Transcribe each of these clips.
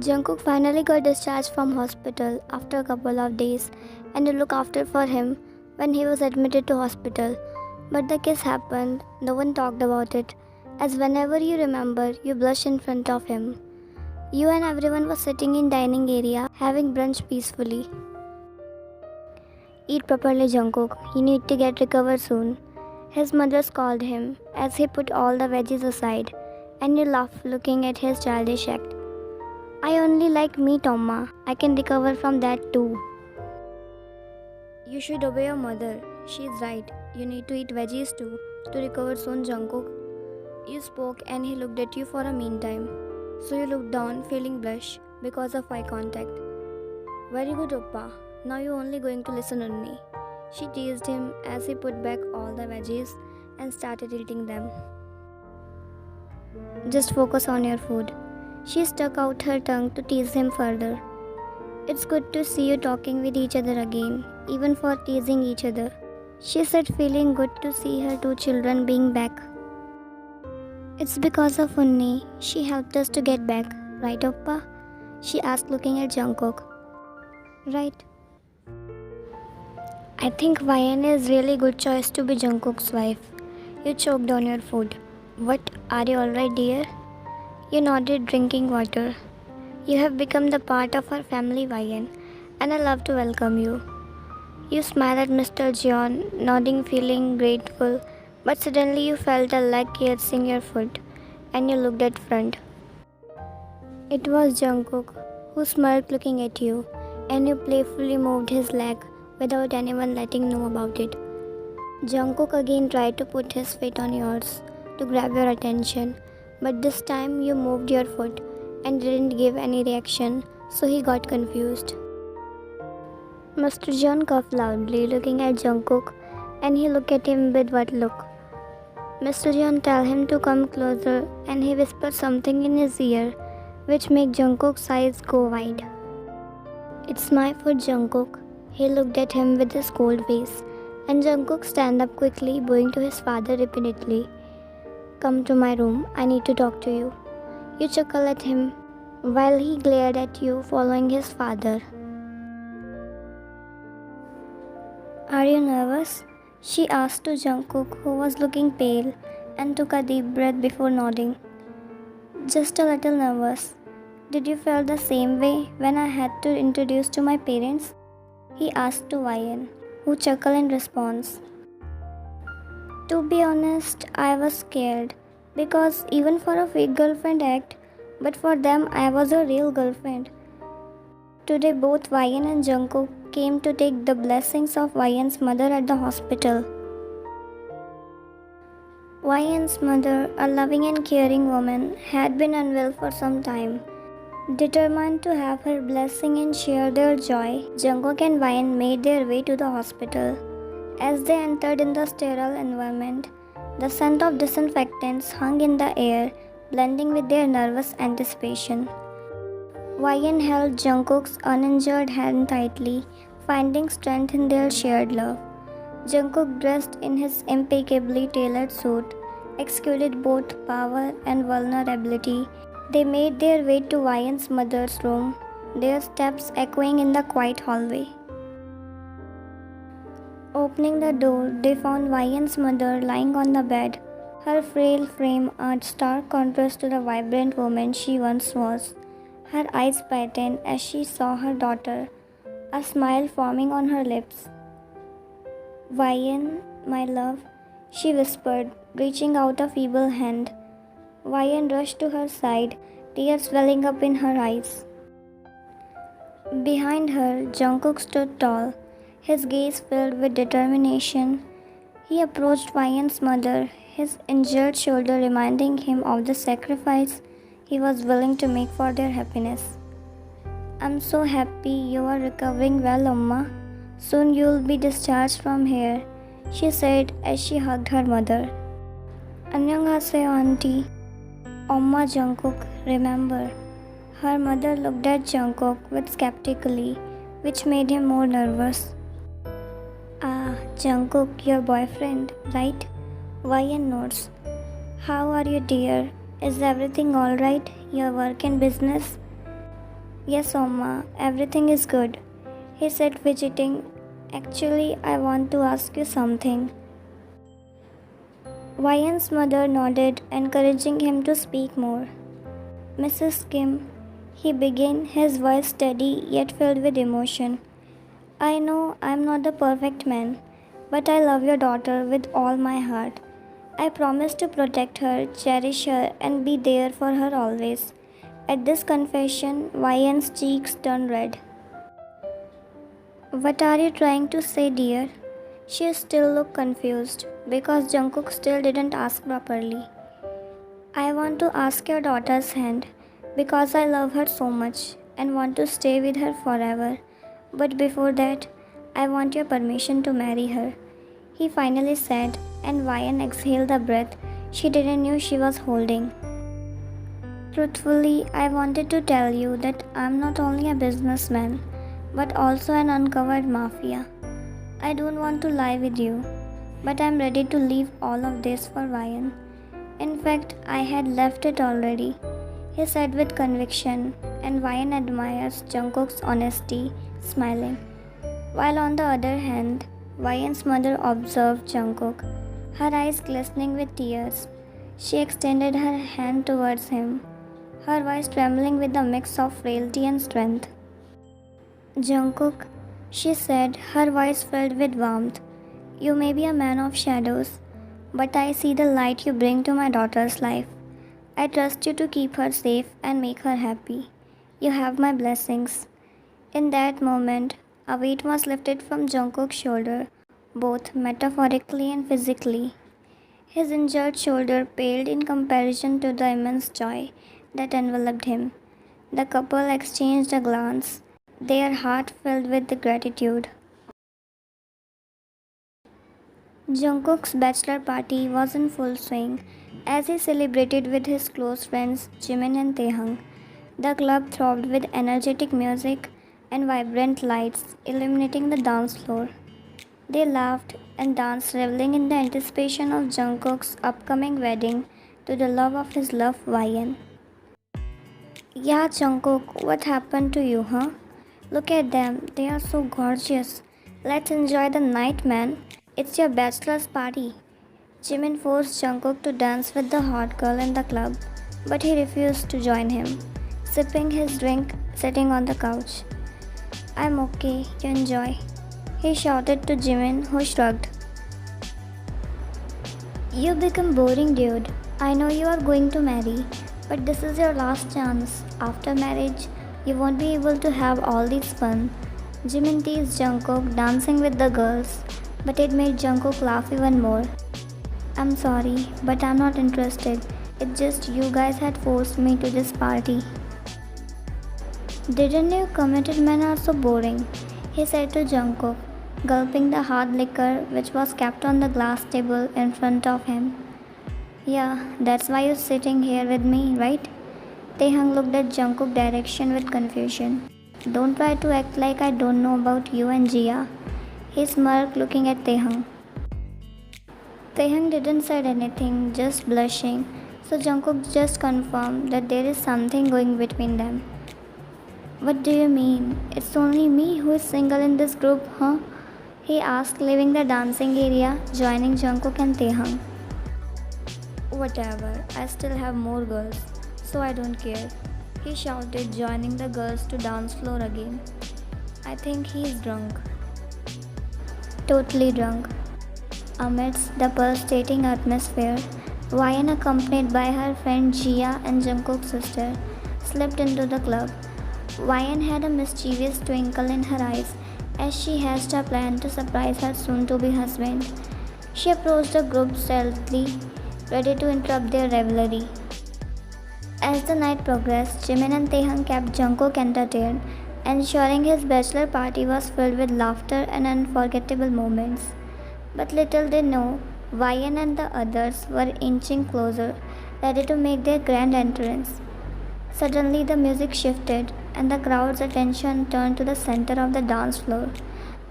Jungkook finally got discharged from hospital after a couple of days and you look after for him when he was admitted to hospital. But the kiss happened, no one talked about it, as whenever you remember, you blush in front of him. You and everyone was sitting in dining area having brunch peacefully. Eat properly, Jungkook. You need to get recovered soon. His mother scolded him as he put all the veggies aside, and you laugh looking at his childish act. I only like meat, Amma. I can recover from that too. You should obey your mother. She's right. You need to eat veggies too to recover soon, Jungkook. You spoke and he looked at you for a meantime. So you looked down, feeling blush because of eye contact. Very good, Oppa. Now you're only going to listen on me. She teased him as he put back all the veggies and started eating them. Just focus on your food. She stuck out her tongue to tease him further. It's good to see you talking with each other again, even for teasing each other. She said, feeling good to see her two children being back. It's because of Unni. She helped us to get back, right, Oppa? She asked, looking at Jungkook. Right. I think Vian is really good choice to be Jungkook's wife. You choked on your food. What? Are you alright, dear? You nodded, drinking water. You have become the part of our family, Vian, and I love to welcome you. You smiled at Mr. Jeon, nodding, feeling grateful, but suddenly you felt a leg caressing your foot, and you looked at front. It was Jungkook, who smirked looking at you, and you playfully moved his leg without anyone letting know about it. Jungkook again tried to put his feet on yours to grab your attention, but this time you moved your foot and didn't give any reaction, so he got confused. Mr. John coughed loudly, looking at Jungkook, and he looked at him with what look? Mr. John told him to come closer, and he whispered something in his ear, which made Jungkook's eyes go wide. It's my foot, Jungkook. He looked at him with his cold face, and Jungkook stand up quickly, bowing to his father repeatedly. Come to my room, I need to talk to you. You chuckled at him, while he glared at you, following his father. Are you nervous? She asked to Jungkook, who was looking pale, and took a deep breath before nodding. Just a little nervous. Did you feel the same way when I had to introduce to my parents? He asked to Vian, who chuckled in response. To be honest, I was scared, because even for a fake girlfriend act, but for them I was a real girlfriend. Today both Vian and Jungkook came to take the blessings of Vian's mother at the hospital. Vian's mother, a loving and caring woman, had been unwell for some time. Determined to have her blessing and share their joy, Jungkook and Vian made their way to the hospital. As they entered in the sterile environment, the scent of disinfectants hung in the air, blending with their nervous anticipation. Vian held Jungkook's uninjured hand tightly, finding strength in their shared love. Jungkook, dressed in his impeccably tailored suit, exuded both power and vulnerability. They made their way to Vian's mother's room, their steps echoing in the quiet hallway. Opening the door, they found Vian's mother lying on the bed, her frail frame a stark contrast to the vibrant woman she once was. Her eyes brightened as she saw her daughter, a smile forming on her lips. Vian, my love, she whispered, reaching out a feeble hand. Vian rushed to her side, tears welling up in her eyes. Behind her, Jungkook stood tall, his gaze filled with determination. He approached Vian's mother, his injured shoulder reminding him of the sacrifice he was willing to make for their happiness. I'm so happy you are recovering well, Amma. Soon you'll be discharged from here, she said as she hugged her mother. Annyeonghaseyo, auntie. Amma, Jungkook, remember. Her mother looked at Jungkook with skeptically, which made him more nervous. Ah, Jungkook, your boyfriend, right? Vian nods. How are you, dear? Is everything alright? Your work and business? Yes, Oma, everything is good, he said, fidgeting. Actually, I want to ask you something. Ryan's mother nodded, encouraging him to speak more. Mrs. Kim, he began, his voice steady yet filled with emotion. I know I'm not the perfect man, but I love your daughter with all my heart. I promise to protect her, cherish her, and be there for her always. At this confession, Ryan's cheeks turned red. What are you trying to say, dear? She still looked confused because Jungkook still didn't ask properly. I want to ask your daughter's hand because I love her so much and want to stay with her forever. But before that, I want your permission to marry her. He finally said, and Ryan exhaled the breath she didn't know she was holding. Truthfully, I wanted to tell you that I'm not only a businessman, but also an uncovered mafia. I don't want to lie with you, but I'm ready to leave all of this for Ryan. In fact, I had left it already, he said with conviction, and Ryan admires Jungkook's honesty, smiling. While on the other hand, Ryan's mother observed Jungkook, her eyes glistening with tears. She extended her hand towards him, her voice trembling with a mix of frailty and strength. Jungkook, she said, her voice filled with warmth, you may be a man of shadows, but I see the light you bring to my daughter's life. I trust you to keep her safe and make her happy. You have my blessings. In that moment, a weight was lifted from Jungkook's shoulder, both metaphorically and physically. His injured shoulder paled in comparison to the immense joy that enveloped him. The couple exchanged a glance, their heart filled with gratitude. Jungkook's bachelor party was in full swing as he celebrated with his close friends Jimin and Taehyung. The club throbbed with energetic music and vibrant lights illuminating the dance floor. They laughed and danced, reveling in the anticipation of Jungkook's upcoming wedding to the love of his love, Ryan. Yeah, Jungkook, what happened to you, huh? Look at them, they are so gorgeous. Let's enjoy the night, man. It's your bachelor's party. Jimin forced Jungkook to dance with the hot girl in the club, but he refused to join him, sipping his drink, sitting on the couch. I'm okay, you enjoy, he shouted to Jimin, who shrugged. You become boring, dude. I know you are going to marry, but this is your last chance. After marriage, you won't be able to have all this fun. Jimin teased Jungkook dancing with the girls, but it made Jungkook laugh even more. I'm sorry, but I'm not interested. It's just you guys had forced me to this party. Didn't you committed men are so boring? He said to Jungkook, gulping the hard liquor which was kept on the glass table in front of him. Yeah, that's why you're sitting here with me, right? Taehyung looked at Jungkook's direction with confusion. Don't try to act like I don't know about you and Jia. He smirked, looking at Taehyung. Taehyung didn't say anything, just blushing, so Jungkook just confirmed that there is something going between them. What do you mean? It's only me who is single in this group, huh? He asked, leaving the dancing area, joining Jungkook and Taehyung. Whatever, I still have more girls, so I don't care. He shouted, joining the girls to dance floor again. I think he is drunk. Totally drunk. Amidst the pulsating atmosphere, Ryan, accompanied by her friend Jia and Jungkook's sister, slipped into the club. Ryan had a mischievous twinkle in her eyes as she hatched a plan to surprise her soon-to-be husband. She approached the group stealthily, ready to interrupt their revelry. As the night progressed, Jimin and Taehyung kept Jungkook entertained, ensuring his bachelor party was filled with laughter and unforgettable moments. But little they know, Ryan and the others were inching closer, ready to make their grand entrance. Suddenly the music shifted and the crowd's attention turned to the center of the dance floor.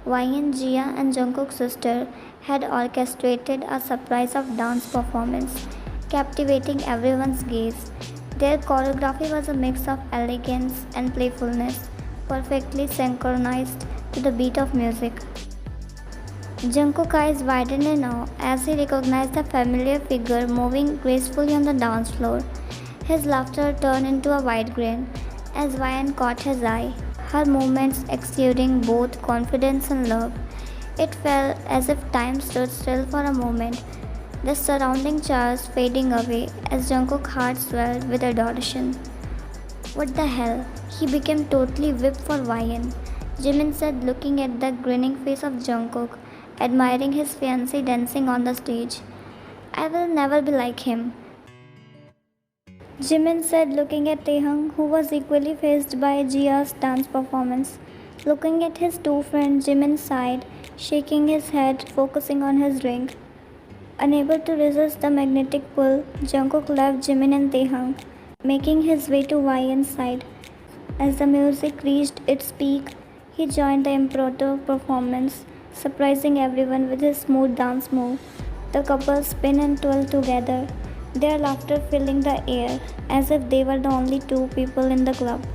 Ryan, Jia and Jungkook's sister had orchestrated a surprise of dance performance, captivating everyone's gaze. Their choreography was a mix of elegance and playfulness, perfectly synchronized to the beat of music. Jungkook's eyes widened in awe as he recognized the familiar figure moving gracefully on the dance floor. His laughter turned into a wide grin as Ryan caught his eye, her movements exuding both confidence and love. It felt as if time stood still for a moment, the surrounding chaos fading away as Jungkook's heart swelled with adoration. What the hell? He became totally whipped for Ryan, Jimin said, looking at the grinning face of Jungkook, admiring his fiancée dancing on the stage. I will never be like him, Jimin said, looking at Taehyung, who was equally fazed by Jia's dance performance. Looking at his two friends, Jimin sighed, shaking his head, focusing on his ring. Unable to resist the magnetic pull, Jungkook left Jimin and Taehyung, making his way to Ryan's side. As the music reached its peak, he joined the impromptu performance, surprising everyone with his smooth dance move. The couple spin and twirl together, their laughter filling the air as if they were the only two people in the club.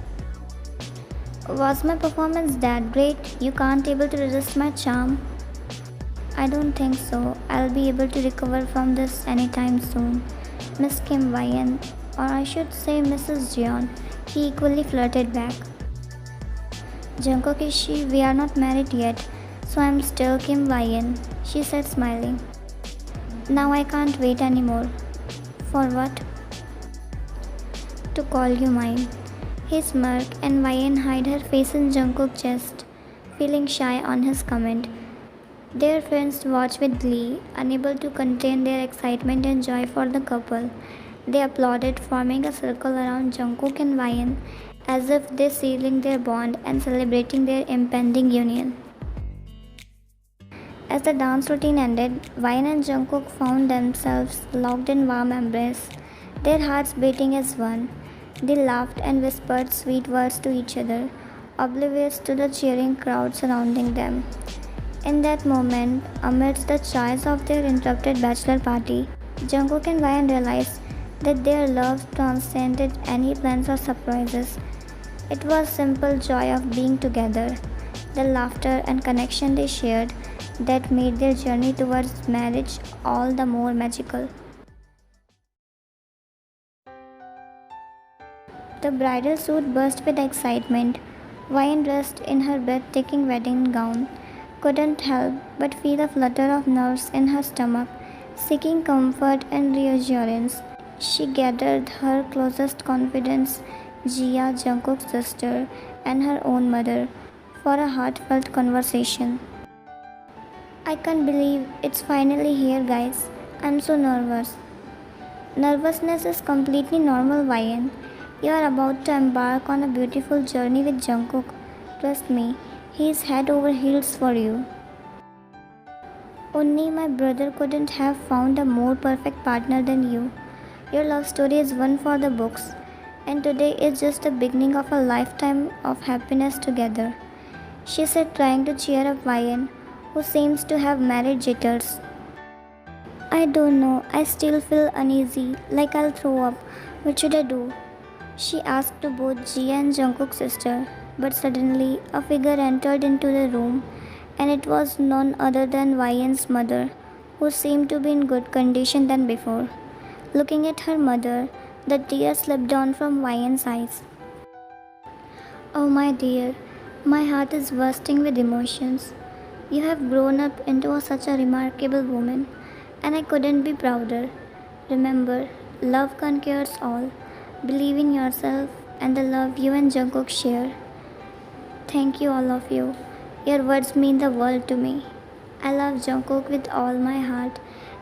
Was my performance that great? You can't able to resist my charm? I don't think so. I'll be able to recover from this anytime soon. Miss Kim Ryan, or I should say Mrs. Jeon, he equally flirted back. Jungkook Ishi, we are not married yet, so I'm still Kim Ryan, she said smiling. Now I can't wait anymore. For what? To call you mine. He smirked and Ryan hid her face in Jungkook's chest, feeling shy on his comment. Their friends watched with glee, unable to contain their excitement and joy for the couple. They applauded, forming a circle around Jungkook and Ryan, as if they sealing their bond and celebrating their impending union. As the dance routine ended, Ryan and Jungkook found themselves locked in warm embrace, their hearts beating as one. They laughed and whispered sweet words to each other, oblivious to the cheering crowd surrounding them. In that moment, amidst the chaos of their interrupted bachelor party, Jungkook and Ryan realized that their love transcended any plans or surprises. It was simple joy of being together, the laughter and connection they shared that made their journey towards marriage all the more magical. The bridal suite burst with excitement. Ryan, dressed in her breathtaking wedding gown, couldn't help but feel a flutter of nerves in her stomach. Seeking comfort and reassurance, she gathered her closest confidants, Jia, Jungkook's sister, and her own mother, for a heartfelt conversation. I can't believe it's finally here, guys. I'm so nervous. Nervousness is completely normal, Ryan. You are about to embark on a beautiful journey with Jungkook. Trust me, he is head over heels for you. Only my brother couldn't have found a more perfect partner than you. Your love story is one for the books, and today is just the beginning of a lifetime of happiness together, she said, trying to cheer up Ryan, who seems to have married jitters. I don't know, I still feel uneasy, like I'll throw up. What should I do? She asked to both Jia and Jungkook's sister, but suddenly a figure entered into the room, and it was none other than Ryan's mother, who seemed to be in good condition than before. Looking at her mother, the tears slipped down from Ryan's eyes. Oh my dear, my heart is bursting with emotions. You have grown up into such a remarkable woman, and I couldn't be prouder. Remember, love conquers all. Believe in yourself and the love you and Jungkook share. Thank you, all of you. Your words mean the world to me. I love Jungkook with all my heart,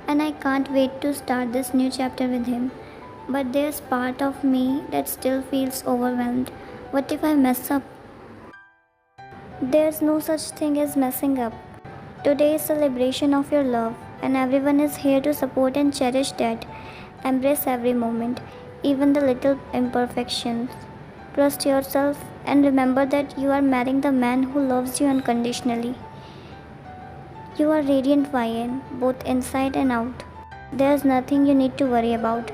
and I can't wait to start this new chapter with him. But there's part of me that still feels overwhelmed. What if I mess up? There's no such thing as messing up. Today is celebration of your love, and everyone is here to support and cherish that. Embrace every moment, even the little imperfections. Trust yourself and remember that you are marrying the man who loves you unconditionally. You are radiant, Ryan, both inside and out. There's nothing you need to worry about.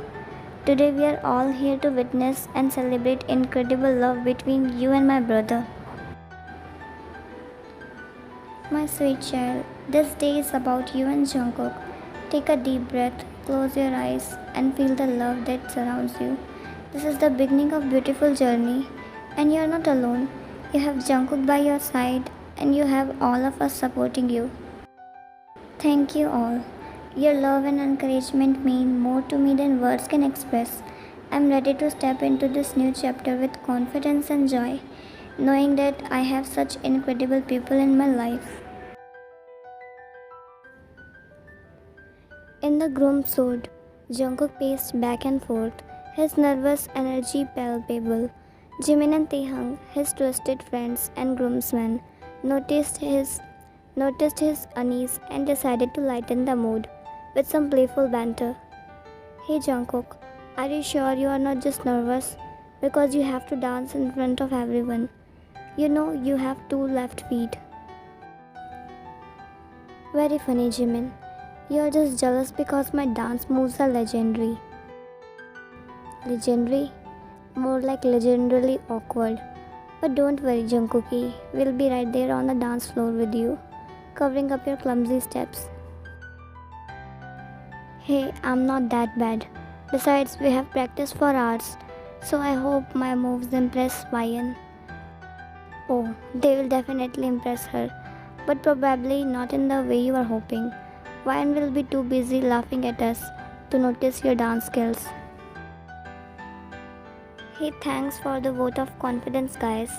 Today we are all here to witness and celebrate incredible love between you and my brother. My sweet child, this day is about you and Jungkook. Take a deep breath, close your eyes, and feel the love that surrounds you. This is the beginning of beautiful journey, and you are not alone. You have Jungkook by your side, and you have all of us supporting you. Thank you all. Your love and encouragement mean more to me than words can express. I'm ready to step into this new chapter with confidence and joy, knowing that I have such incredible people in my life. In the groom suit, Jungkook paced back and forth, his nervous energy palpable. Jimin and Taehyung, his trusted friends and groomsmen, noticed his unease and decided to lighten the mood with some playful banter. Hey Jungkook, are you sure you are not just nervous because you have to dance in front of everyone? You know you have two left feet. Very funny, Jimin. You are just jealous because my dance moves are legendary. Legendary? More like legendarily awkward. But don't worry, Jungkookie. We'll be right there on the dance floor with you, covering up your clumsy steps. Hey, I'm not that bad. Besides, we have practiced for hours, so I hope my moves impress Mayan. Oh, they will definitely impress her, but probably not in the way you are hoping. Ryan will be too busy laughing at us to notice your dance skills. Hey, thanks for the vote of confidence, guys.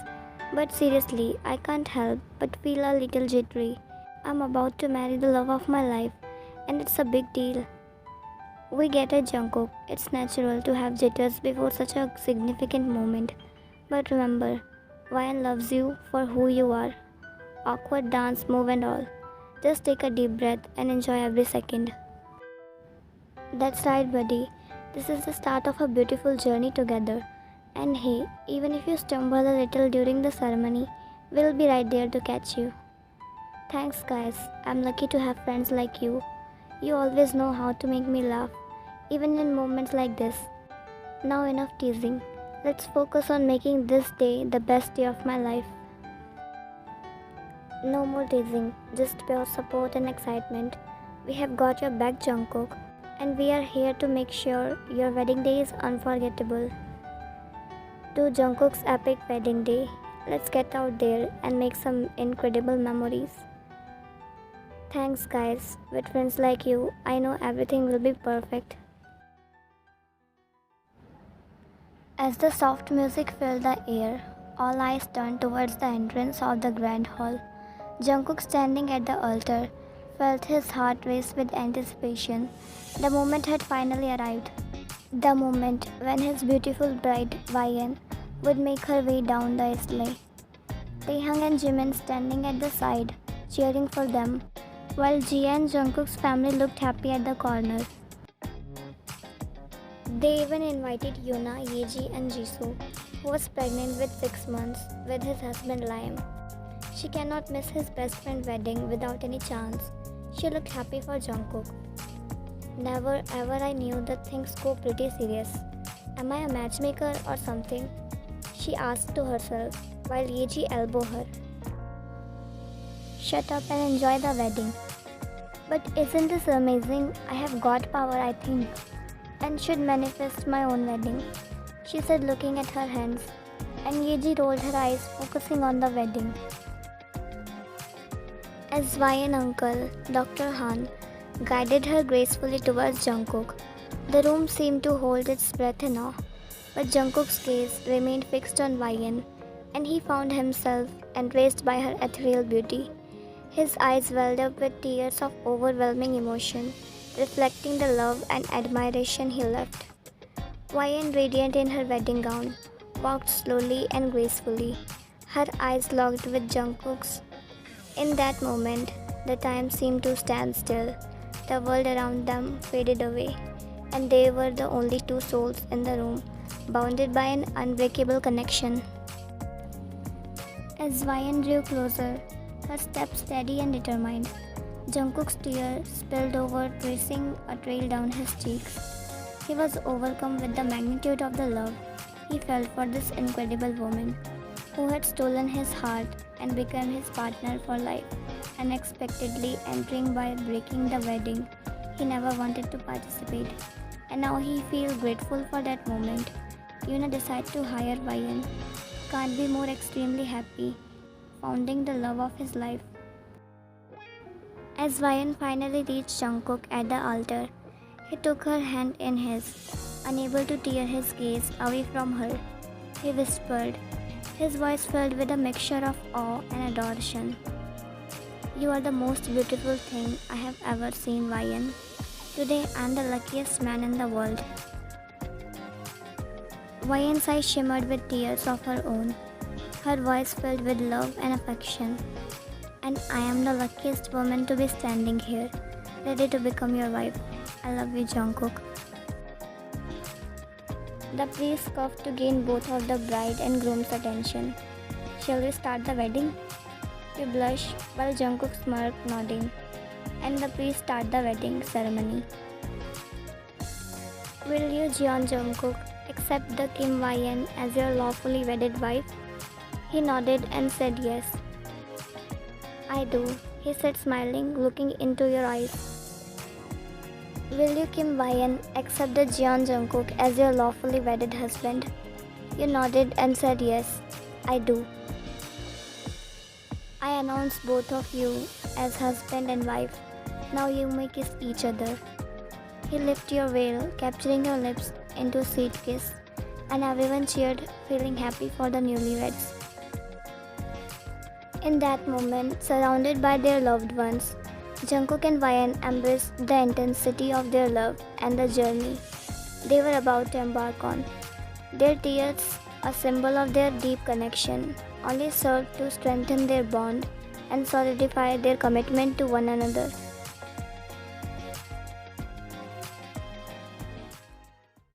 But seriously, I can't help but feel a little jittery. I'm about to marry the love of my life, and it's a big deal. We get it, Jungkook. It's natural to have jitters before such a significant moment. But remember, Ryan loves you for who you are. Awkward dance move and all. Just take a deep breath and enjoy every second. That's right, buddy. This is the start of a beautiful journey together. And hey, even if you stumble a little during the ceremony, we'll be right there to catch you. Thanks, guys. I'm lucky to have friends like you. You always know how to make me laugh, even in moments like this. Now, enough teasing. Let's focus on making this day the best day of my life. No more teasing, just pure support and excitement. We have got your back, Jungkook, and we are here to make sure your wedding day is unforgettable. To Jungkook's epic wedding day, let's get out there and make some incredible memories. Thanks, guys. With friends like you, I know everything will be perfect. As the soft music filled the air, all eyes turned towards the entrance of the grand hall. Jungkook, standing at the altar, felt his heart race with anticipation. The moment had finally arrived. The moment when his beautiful bride, Vian, would make her way down the aisle. Taehyung and Jimin standing at the side, cheering for them, while Jia and Jungkook's family looked happy at the corner. They even invited Yuna, Yeji, and Jisoo, who was pregnant with 6 months, with his husband Liam. She cannot miss his best friend's wedding without any chance. She looked happy for Jungkook. Never ever I knew that things go pretty serious. Am I a matchmaker or something? She asked to herself, while Yeji elbowed her. Shut up and enjoy the wedding. But isn't this amazing? I have got power, I think, and should manifest my own wedding, she said, looking at her hands, and Yeji rolled her eyes, focusing on the wedding. As Vian uncle, Dr. Han, guided her gracefully towards Jungkook, the room seemed to hold its breath in awe. But Jungkook's gaze remained fixed on Vian, and he found himself enraged by her ethereal beauty. His eyes welled up with tears of overwhelming emotion, reflecting the love and admiration he left. Vian, radiant in her wedding gown, walked slowly and gracefully, her eyes locked with Jungkook's. In that moment, the time seemed to stand still. The world around them faded away, and they were the only two souls in the room, bounded by an unbreakable connection. As Vian drew closer, her steps steady and determined, Jungkook's tears spilled over, tracing a trail down his cheeks. He was overcome with the magnitude of the love he felt for this incredible woman who had stolen his heart and become his partner for life, unexpectedly entering by breaking the wedding he never wanted to participate. And now he feels grateful for that moment. Yuna decided to hire Ryan. Can't be more extremely happy, founding the love of his life. As Ryan finally reached Jungkook at the altar, he took her hand in his, unable to tear his gaze away from her. He whispered, his voice filled with a mixture of awe and adoration. You are the most beautiful thing I have ever seen, Ryan. Today I am the luckiest man in the world. Ryan's eyes shimmered with tears of her own, her voice filled with love and affection. And I am the luckiest woman to be standing here, ready to become your wife. I love you, Jungkook. The priest coughed to gain both of the bride and groom's attention. Shall we start the wedding? He blushed while Jungkook smirked, nodding, and the priest started the wedding ceremony. Will you, Jeon Jungkook, accept the Kim Ryan as your lawfully wedded wife? He nodded and said yes. I do, he said, smiling, looking into your eyes. Will you, Kim Ryan, accept the Jeon Jungkook as your lawfully wedded husband? You nodded and said yes. I do. I announce both of you as husband and wife. Now you may kiss each other. He lifted your veil, capturing your lips into a sweet kiss, and everyone cheered, feeling happy for the newlyweds. In that moment, surrounded by their loved ones, Jungkook and Ryan embraced the intensity of their love and the journey they were about to embark on. Their tears, a symbol of their deep connection, only served to strengthen their bond and solidify their commitment to one another.